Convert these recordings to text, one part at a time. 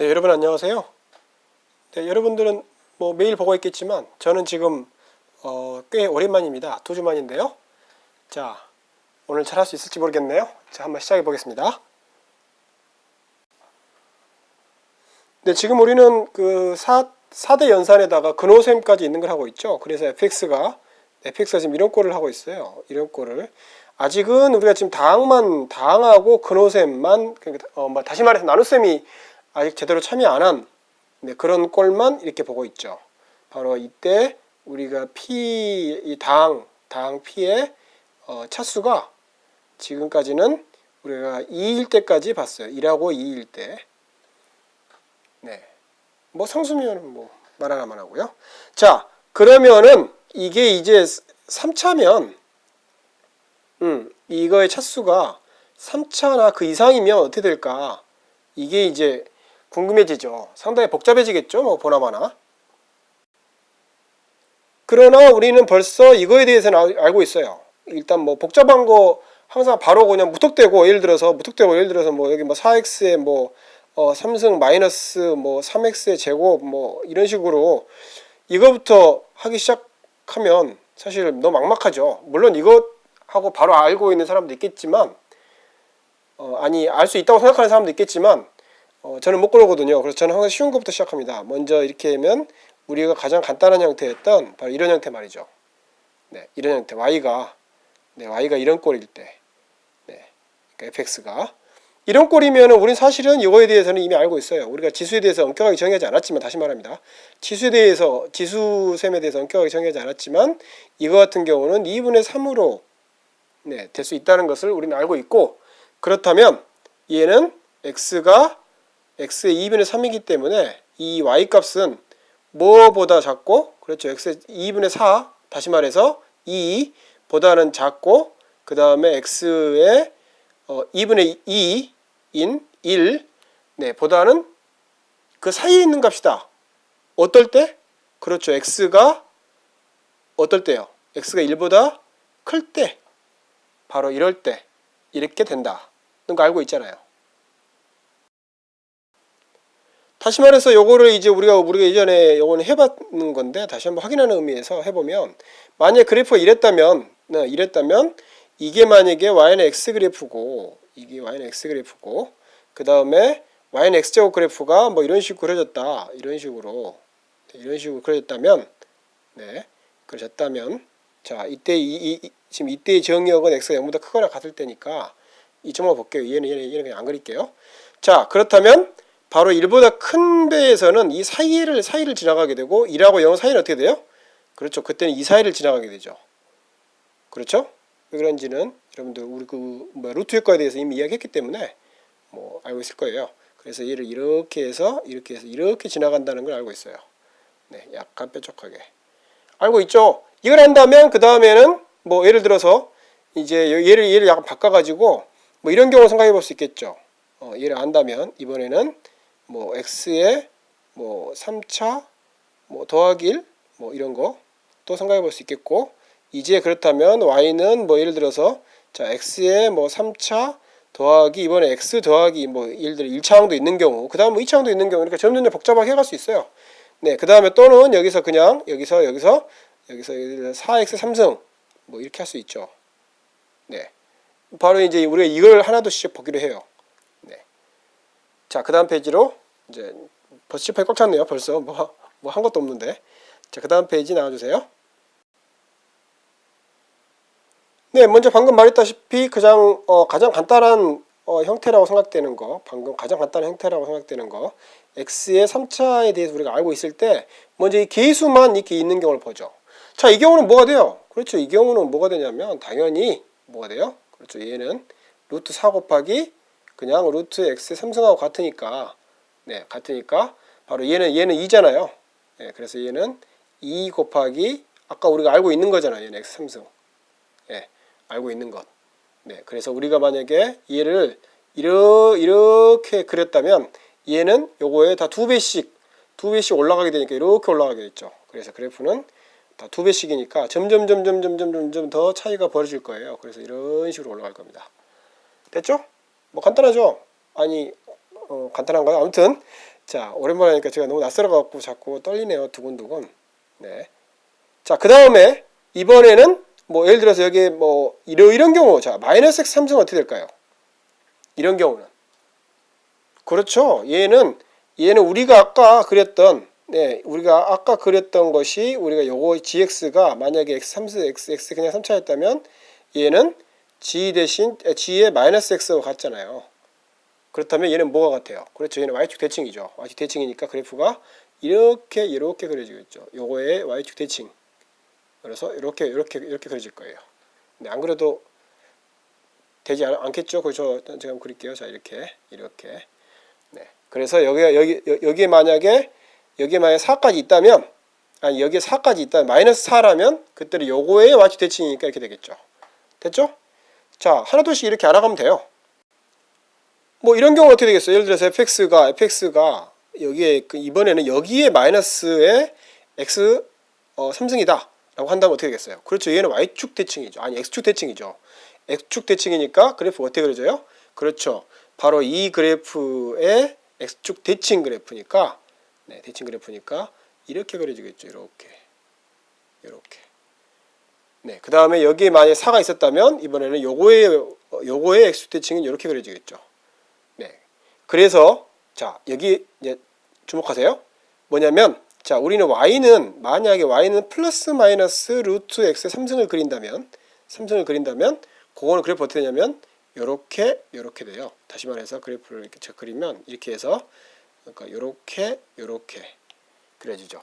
네, 여러분 안녕하세요. 네, 여러분들은 뭐 매일 보고 있겠지만 저는 지금 꽤 오랜만입니다. 2주 만인데요. 자, 오늘 잘할 수 있을지 모르겠네요. 자, 한번 시작해 보겠습니다. 네, 지금 우리는 그 4대 연산에다가 근호셈까지 있는 걸 하고 있죠. 그래서 fx가 지금 이런 꼴을 하고 있어요. 이런 꼴을. 아직은 우리가 지금 다항하고 근호셈만, 다시 말해서 나눗셈이 아직 제대로 참여 안 한 그런 꼴만 이렇게 보고 있죠. 바로 이때 우리가 이 다항 P의 차수가 지금까지는 우리가 2일 때까지 봤어요. 1하고 2일 때. 네. 뭐 상수면 뭐 말 하나만 하고요. 자, 그러면은 이게 이제 3차면 이거의 차수가 3차나 그 이상이면 어떻게 될까? 이게 이제 궁금해지죠. 상당히 복잡해지겠죠. 뭐 보나마나. 그러나 우리는 벌써 이거에 대해서는 알고 있어요. 일단 뭐 복잡한 거 항상 바로 그냥 무턱대고 예를 들어서 뭐 여기 뭐 4x에 뭐 3승 마이너스 뭐 3x의 제곱 뭐 이런 식으로 이거부터 하기 시작하면 사실 너무 막막하죠. 물론 이것하고 바로 알고 있는 사람도 있겠지만 아니 알 수 있다고 생각하는 사람도 있겠지만 저는 못 그러거든요. 그래서 저는 항상 쉬운 것부터 시작합니다. 먼저 이렇게 하면 우리가 가장 간단한 형태였던 바로 이런 형태 말이죠. 네, 이런 형태 y가 이런 꼴일 때, 네, 그러니까 fx가 이런 꼴이면 우린 사실은 이거에 대해서는 이미 알고 있어요. 우리가 지수에 대해서 엄격하게 정의하지 않았지만 다시 말합니다. 지수셈에 대해서 엄격하게 정의하지 않았지만 이거 같은 경우는 2분의 3으로 될 수 있다는 것을 우리는 알고 있고 그렇다면 얘는 x가 x의 2분의 3이기 때문에 이 y 값은 뭐보다 작고 그렇죠. x의 2분의 4 다시 말해서 2보다는 작고 그 다음에 x의 2분의 2인 1 보다는 그 사이에 있는 값이다. 어떨 때? 그렇죠. x가 어떨 때요? x가 1보다 클 때 바로 이럴 때 이렇게 된다는 거 알고 있잖아요. 다시 말해서 요거를 이제 우리가 이전에 요거는 해봤는 건데 다시 한번 확인하는 의미에서 해보면 만약에 그래프가 이랬다면 이게 만약에 y는 x 그래프고 이게 y는 x 그래프고 그 다음에 y는 x제곱 그래프가 뭐 이런 식으로 그려졌다. 이런 식으로 그려졌다면 자 이때 지금 이때의 정의역은 x가 0보다 크거나 같을 때니까 이 점을 볼게요. 얘는 그냥 안 그릴게요. 자 그렇다면 바로 1보다 큰 배에서는 이 사이를 지나가게 되고 1하고 0 사이는 어떻게 돼요? 그렇죠. 그때는 이 사이를 지나가게 되죠. 그렇죠? 왜 그런지는 여러분들 우리 루트 효과에 대해서 이미 이야기했기 때문에 뭐 알고 있을 거예요. 그래서 얘를 이렇게 해서 이렇게 지나간다는 걸 알고 있어요. 네, 약간 뾰족하게 알고 있죠. 이걸 한다면 그 다음에는 뭐 예를 들어서 이제 얘를 약간 바꿔가지고 뭐 이런 경우 생각해 볼 수 있겠죠. 얘를 안다면 이번에는 뭐 x에 뭐 3차 뭐 더하기 1 뭐 이런 거 또 생각해 볼 수 있겠고 이제 그렇다면 y는 뭐 예를 들어서 자 x에 뭐 3차 더하기 이번에 x 더하기 뭐 예를 들어 1차항도 있는 경우 그 다음 뭐 2차항도 있는 경우 이렇게 점점 복잡하게 해갈 수 있어요. 네, 그 다음에 또는 여기서 그냥 여기서 4x 3승 뭐 이렇게 할 수 있죠. 네, 바로 이제 우리가 이걸 하나둘씩 보기로 해요. 네, 자 그 다음 페이지로 이제 벌써 칠판이 꽉 찼네요. 벌써 뭐 한 것도 없는데 자 그 다음 페이지 나와주세요. 네, 먼저 방금 말했다시피 가장 간단한 형태라고 생각되는 거, 가장 간단한 형태라고 생각되는 거, x의 3차에 대해서 우리가 알고 있을 때 먼저 이 계수만 이렇게 있는 경우를 보죠. 자, 이 경우는 뭐가 돼요? 그렇죠. 이 경우는 뭐가 되냐면 당연히 뭐가 돼요? 그렇죠. 얘는 루트 4 곱하기 그냥 루트 x의 3승하고 같으니까 바로 얘는 2잖아요. 네, 그래서 얘는 2 곱하기 아까 우리가 알고 있는 거잖아요. 얘는 x 3승. 네, 알고 있는 것. 네, 그래서 우리가 만약에 얘를 이렇게 그렸다면 얘는 요거에 다 2배씩 올라가게 되니까 이렇게 올라가게 됐죠. 그래서 그래프는 다 2배씩이니까 점점 더 차이가 벌어질 거예요. 그래서 이런 식으로 올라갈 겁니다. 됐죠? 뭐 간단하죠? 아니 간단한가요? 아무튼 자, 오랜만에 하니까 제가 너무 낯설어갖고 자꾸 떨리네요. 두근두근. 네. 자, 그 다음에 이번에는 뭐 예를 들어서 여기 뭐 이런 경우, 자 마이너스 x 3승은 어떻게 될까요? 이런 경우는 그렇죠. 얘는 우리가 아까 그렸던 것이 우리가 요거 gx가 만약에 x 3승 x 그냥 3차였다면 얘는 g 대신 g의 마이너스 x와 같잖아요. 그렇다면 얘는 뭐가 같아요? 그렇죠. 얘는 y축 대칭이죠. y축 대칭이니까 그래프가 이렇게 그려지겠죠. 요거의 y축 대칭. 그래서 이렇게 그려질 거예요. 근데 안 그래도 되지 않겠죠? 그래서 제가 한번 그릴게요. 자, 이렇게. 네. 그래서 여기에 만약에 4까지 있다면, 아니 여기에 4까지 있다면 마이너스 4라면 그때는 요거의 y축 대칭이니까 이렇게 되겠죠. 됐죠? 자, 하나둘씩 이렇게 알아가면 돼요. 뭐 이런 경우는 어떻게 되겠어요? 예를 들어서 fx가 여기에 이번에는 여기에 마이너스에 x 3승이다 라고 한다면 어떻게 되겠어요? 그렇죠. 얘는 y축 대칭이죠. 아니 x축 대칭이죠. x축 대칭이니까 그래프 어떻게 그려져요? 그렇죠. 바로 이 그래프의 x축 대칭 그래프니까, 네, 대칭 그래프니까 이렇게 그려지겠죠. 이렇게. 네, 그 다음에 여기에 만약에 4가 있었다면 이번에는 요거의 x축 대칭은 이렇게 그려지겠죠. 네. 그래서 자, 여기 이제 주목하세요. 뭐냐면 자, 우리는 만약에 y는 플러스 마이너스 루트 x의 3승을 그린다면 그거는 그래프 어떻게 되냐면 요렇게 돼요. 다시 말해서 그래프를 이렇게 그리면 이렇게 해서 그러니까 요렇게 그려지죠.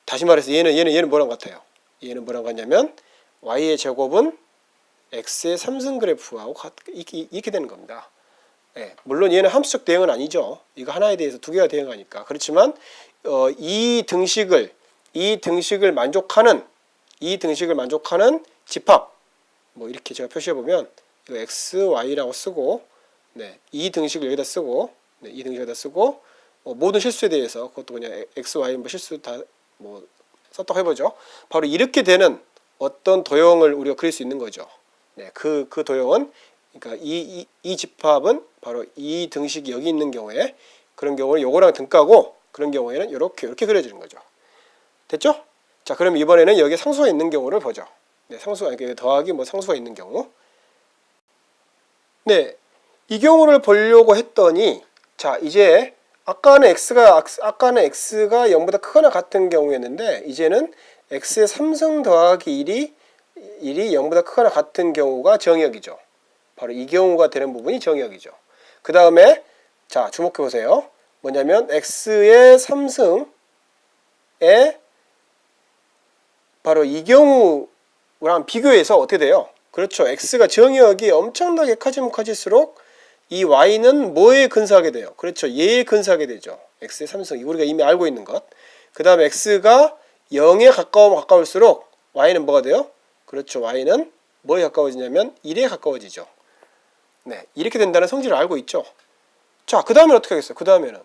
다시 말해서 얘는 뭐랑 같아요? 얘는 뭐랑 같냐면 y의 제곱은 x의 3승 그래프하고 이렇게 되는 겁니다. 네, 물론 얘는 함수적 대응은 아니죠. 이거 하나에 대해서 두 개가 대응하니까. 그렇지만 이 등식을 만족하는 집합, 뭐 이렇게 제가 표시해 보면 이거 x, y라고 쓰고, 네, 이 등식을 여기다 쓰고, 네, 이 등식을 여기다 쓰고, 모든 실수에 대해서 그것도 그냥 x, y 뭐 실수 다 뭐 썼다고 해보죠. 바로 이렇게 되는 어떤 도형을 우리가 그릴 수 있는 거죠. 네, 그 도형은 그러니까 이 집합은 바로 이 등식이 여기 있는 경우에, 그런 경우는 요거랑 등가고, 그런 경우에는 이렇게 그려지는 거죠. 됐죠? 자, 그럼 이번에는 여기 상수가 있는 경우를 보죠. 네, 더하기 뭐 상수가 있는 경우. 네, 이 경우를 보려고 했더니, 자, 이제 아까는 x가 0보다 크거나 같은 경우였는데, 이제는 x의 3승 더하기 1이 0보다 크거나 같은 경우가 정의역이죠. 바로 이 경우가 되는 부분이 정의역이죠. 그 다음에 자, 주목해 보세요. 뭐냐면 x의 3승에 바로 이 경우랑 비교해서 어떻게 돼요? 그렇죠. x가 정의역이 엄청나게 커지면 커질수록 이 y는 뭐에 근사하게 돼요? 그렇죠. 얘에 근사하게 되죠. x의 3승. 우리가 이미 알고 있는 것. 그 다음에 x가 0에 가까울수록 y는 뭐가 돼요? 그렇죠. y는 뭐에 가까워지냐면 1에 가까워지죠. 네, 이렇게 된다는 성질을 알고 있죠. 자, 그 다음에는 어떻게 하겠어요? 그 다음에는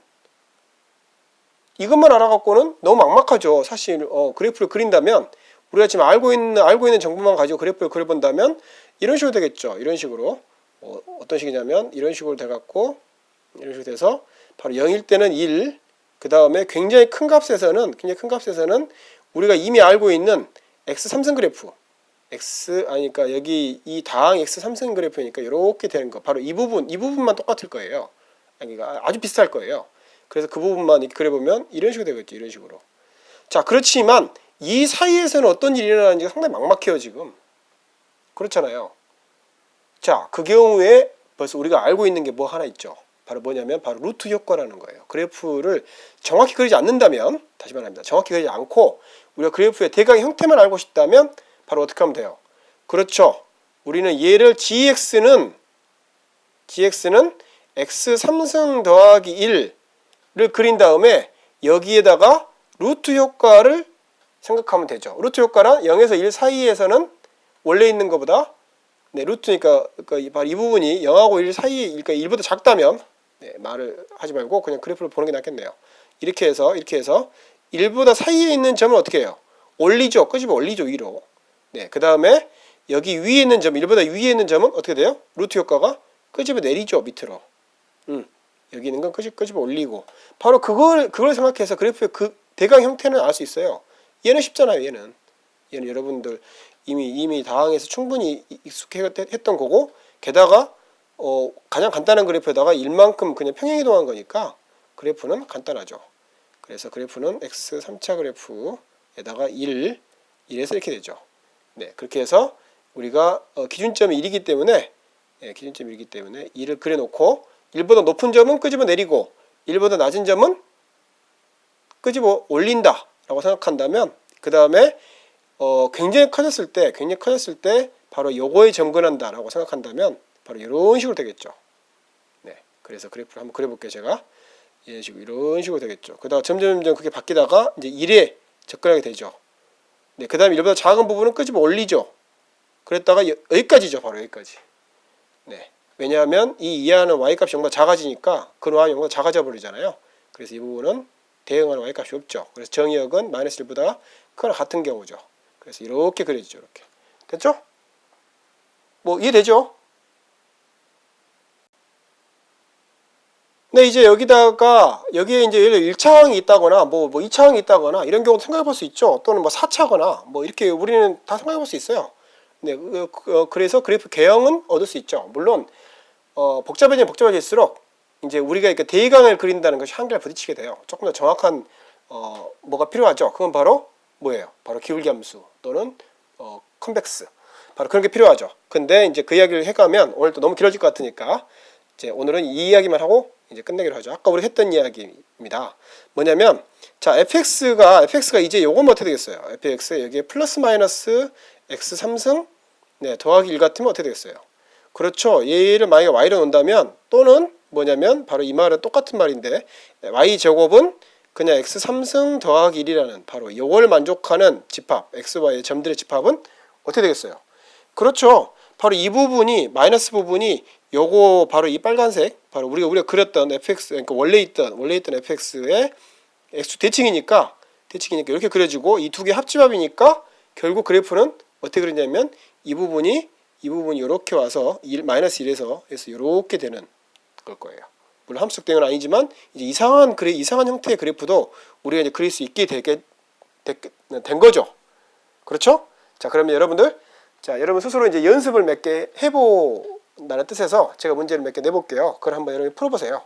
이것만 알아갖고는 너무 막막하죠. 사실 그래프를 그린다면 우리가 지금 알고 있는 정보만 가지고 그래프를 그려본다면 이런 식으로 되겠죠. 이런 식으로 어떤 식이냐면 이런 식으로 돼갖고 이런 식으로 돼서 바로 0일 때는 1, 그 다음에 굉장히 큰 값에서는 우리가 이미 알고 있는 x 3승 그래프, 그러니까 여기 이 다항 x 3승 그래프니까 이렇게 되는 거, 바로 이 부분만 똑같을 거예요. 그러니까 아주 비슷할 거예요. 그래서 그 부분만 이렇게 그려보면 이런 식으로 되겠죠. 이런 식으로. 자, 그렇지만 이 사이에서는 어떤 일이 일어나는지가 상당히 막막해요. 지금. 그렇잖아요. 자, 그 경우에 벌써 우리가 알고 있는 게 뭐 하나 있죠. 바로 뭐냐면 바로 루트 효과라는 거예요. 그래프를 정확히 그리지 않는다면, 다시 말합니다. 정확히 그리지 않고 우리가 그래프의 대강의 형태만 알고 싶다면 바로 어떻게 하면 돼요? 그렇죠. 우리는 얘를 gx는 x 3승 더하기 1을 그린 다음에 여기에다가 루트 효과를 생각하면 되죠. 루트 효과란 0에서 1 사이에서는 원래 있는 것보다, 네, 루트니까 바로 이 부분이 0하고 1 사이, 그러니까 1보다 작다면, 네, 말을 하지 말고 그냥 그래프를 보는 게 낫겠네요. 이렇게 해서 1보다 사이에 있는 점을 어떻게 해요? 올리죠. 끄집어 올리죠. 위로. 네, 그 다음에 여기 위에 있는 점, 1보다 위에 있는 점은 어떻게 돼요? 루트 효과가 끄집어 내리죠. 밑으로. 여기 있는 건 끄집어 올리고 바로 그걸 생각해서 그래프의 그 대강 형태는 알 수 있어요. 얘는 쉽잖아요. 얘는 여러분들 이미 다항에서 충분히 익숙했던 거고 게다가 가장 간단한 그래프에다가 1만큼 그냥 평행이동한 거니까 그래프는 간단하죠. 그래서 그래프는 x 3차 그래프에다가 1에서 이렇게 되죠. 네, 그렇게 해서 우리가 기준점이 1이기 때문에 1을 그려놓고 1보다 높은 점은 끄집어 내리고 1보다 낮은 점은 끄집어 올린다 라고 생각한다면 그 다음에 굉장히 커졌을 때 바로 요거에 접근한다 라고 생각한다면 바로 이런 식으로 되겠죠. 네, 그래서 그래프를 한번 그려볼게요. 제가 이런 식으로 되겠죠. 그러다가 점점 그렇게 바뀌다가 이제 1에 접근하게 되죠. 네, 그 다음에 1보다 작은 부분은 끄집어 올리죠. 그랬다가 여기까지죠. 바로 여기까지. 네, 왜냐하면 이 이하는 y값이 0보다 작아지니까 그 y 0보다 작아져 버리잖아요. 그래서 이 부분은 대응하는 y값이 없죠. 그래서 정의역은 마이너스 1보다 크거나 같은 경우죠. 그래서 이렇게 그려지죠. 이렇게. 됐죠? 뭐 이해되죠? 네, 이제 여기에 이제 1차항이 있다거나 뭐 2차항이 있다거나 이런 경우도 생각해 볼 수 있죠. 또는 뭐 4차거나 뭐 이렇게 우리는 다 생각해 볼 수 있어요. 네, 그래서 그래프 개형은 얻을 수 있죠. 물론 복잡해질수록 이제 우리가 이렇게 대강을 그린다는 것이 한계를 부딪히게 돼요. 조금 더 정확한 뭐가 필요하죠. 그건 바로 뭐예요? 바로 기울기함수 또는 컨벡스. 바로 그런 게 필요하죠. 근데 이제 그 이야기를 해가면 오늘 또 너무 길어질 것 같으니까 이제 오늘은 이 이야기만 하고 이제 끝내기로 하죠. 아까 우리 했던 이야기입니다. 뭐냐면 자 fx가 이제 요거면 어떻게 되겠어요? fx 여기에 플러스 마이너스 x 3승 네, 더하기 1 같으면 어떻게 되겠어요? 그렇죠. 얘를 만약에 y로 놓는다면 또는 뭐냐면 바로 이 말은 똑같은 말인데 y 제곱은 그냥 x 3승 더하기 1이라는 바로 이걸 만족하는 집합 x, y의 점들의 집합은 어떻게 되겠어요? 그렇죠. 바로 이 부분이 마이너스 부분이 요거 바로 이 빨간색 바로 우리가 그렸던 fx 그러니까 원래 있던 fx의 x 대칭이니까 이렇게 그려지고 이 두 개 합집합이니까 결국 그래프는 어떻게 그리냐면 이 부분이 이렇게 와서 마이너스 1에서 이렇게 되는 걸 거예요. 물론 함수적 대응은 아니지만 이제 이상한 형태의 그래프도 우리가 이제 그릴 수 있게 된 거죠. 그렇죠? 자, 그러면 여러분 스스로 이제 연습을 몇 개 해보라는 뜻에서 제가 문제를 몇 개 내볼게요. 그걸 한번 여러분이 풀어보세요.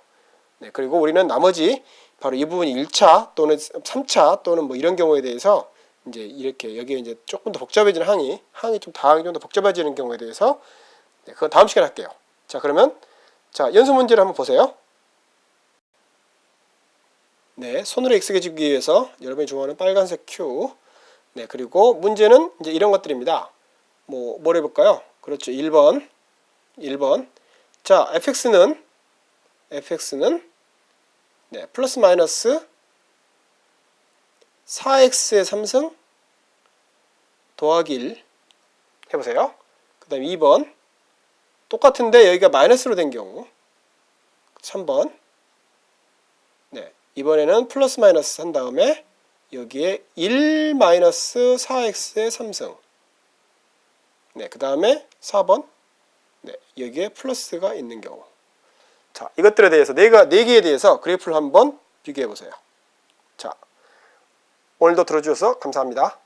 네, 그리고 우리는 나머지 바로 이 부분이 1차 또는 3차 또는 뭐 이런 경우에 대해서 이제 이렇게 여기에 이제 조금 더 복잡해지는 다항이 좀 더 복잡해지는 경우에 대해서 네, 그건 다음 시간에 할게요. 자, 그러면 자 연습 문제를 한번 보세요. 네, 손으로 x 그리기 위해서 여러분이 좋아하는 빨간색 큐. 네, 그리고 문제는 이제 이런 것들입니다. 뭘 해볼까요? 그렇죠. 1번. 자, fx는 네, 플러스 마이너스 4x의 3승 더하기 1 해보세요. 그 다음에 2번. 똑같은데 여기가 마이너스로 된 경우. 3번. 네, 이번에는 플러스 마이너스 한 다음에 여기에 1 마이너스 4x의 3승. 네, 그 다음에 4번. 네, 여기에 플러스가 있는 경우. 자, 이것들에 대해서 네 개에 대해서 그래프를 한번 비교해 보세요. 자, 오늘도 들어주셔서 감사합니다.